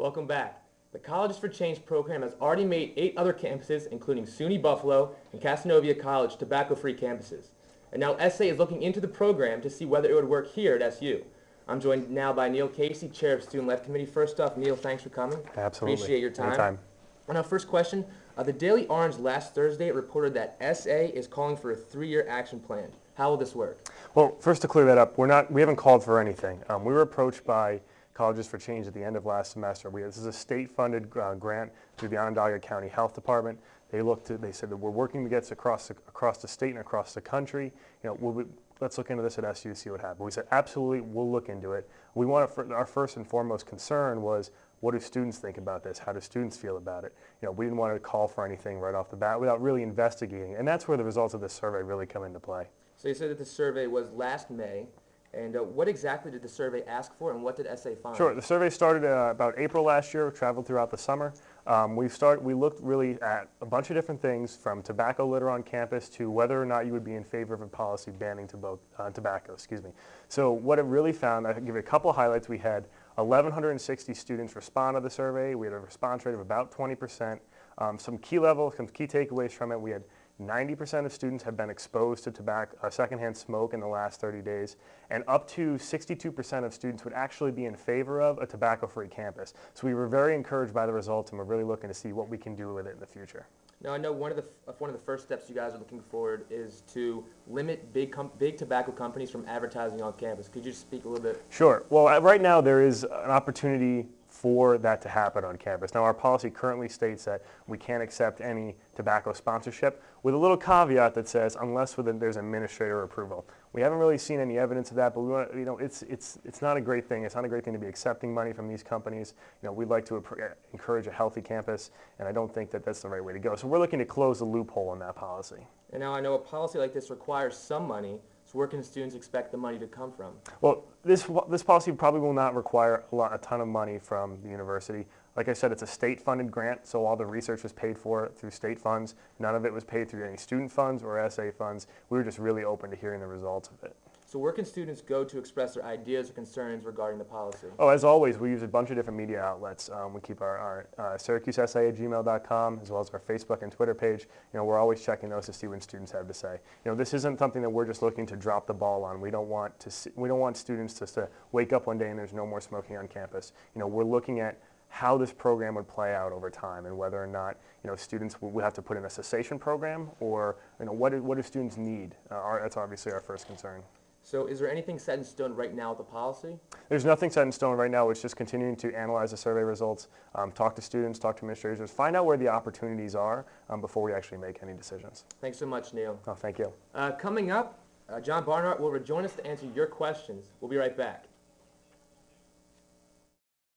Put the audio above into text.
Welcome back. The Colleges for Change program has already made 8 other campuses, including SUNY Buffalo and Casanova College, tobacco-free campuses. And now SA is looking into the program to see whether it would work here at SU. I'm joined now by Neal Casey, Chair of Student Life Committee. First off, Neal, thanks for coming. Absolutely. Appreciate your time. Anytime. And our first question, the Daily Orange last Thursday reported that SA is calling for a 3-year action plan. How will this work? Well, first to clear that up, we haven't called for anything. We were approached by Colleges for Change at the end of last semester. This is a state-funded grant through the Onondaga County Health Department. They said that we're working to get across the state and across the country. Let's look into this at SU, see what happens. We said absolutely, we'll look into it. Our first and foremost concern was, what do students think about this? How do students feel about it? We didn't want to call for anything right off the bat without really investigating, and that's where the results of this survey really come into play. So you said that the survey was last May, and what exactly did the survey ask for, and what did SA find? Sure. The survey started about April last year, traveled throughout the summer. We looked really at a bunch of different things, from tobacco litter on campus to whether or not you would be in favor of a policy banning tobacco. So what it really found, I'll give you a couple of highlights. We had 1,160 students respond to the survey. We had a response rate of about 20%. Some key takeaways from it. We had 90% of students have been exposed to secondhand smoke in the last 30 days, and up to 62% of students would actually be in favor of a tobacco-free campus. So we were very encouraged by the results, and we're really looking to see what we can do with it in the future. Now, I know one of the first steps you guys are looking forward is to limit big tobacco companies from advertising on campus. Could you just speak a little bit? Sure. Well, right now there is an opportunity for that to happen on campus. Now, our policy currently states that we can't accept any tobacco sponsorship, with a little caveat that says unless there's administrator approval. We haven't really seen any evidence of that, but it's not a great thing. It's not a great thing to be accepting money from these companies. We'd like to encourage a healthy campus, and I don't think that that's the right way to go. So we're looking to close the loophole in that policy. And now I know a policy like this requires some money. So where can students expect the money to come from? Well, this policy probably will not require a ton of money from the university. Like I said, it's a state-funded grant, so all the research was paid for through state funds. None of it was paid through any student funds or SA funds. We were just really open to hearing the results of it. So where can students go to express their ideas or concerns regarding the policy? Oh, as always, we use a bunch of different media outlets. We keep our SyracuseSA@gmail.com, as well as our Facebook and Twitter page. We're always checking those to see what students have to say. This isn't something that we're just looking to drop the ball on. We don't want students to wake up one day and there's no more smoking on campus. We're looking at how this program would play out over time, and whether or not students will have to put in a cessation program, or what do students need. That's obviously our first concern. So is there anything set in stone right now with the policy? There's nothing set in stone right now. It's just continuing to analyze the survey results, talk to students, talk to administrators, find out where the opportunities are before we actually make any decisions. Thanks so much, Neal. Oh, thank you. Coming up, John Barnhart will rejoin us to answer your questions. We'll be right back.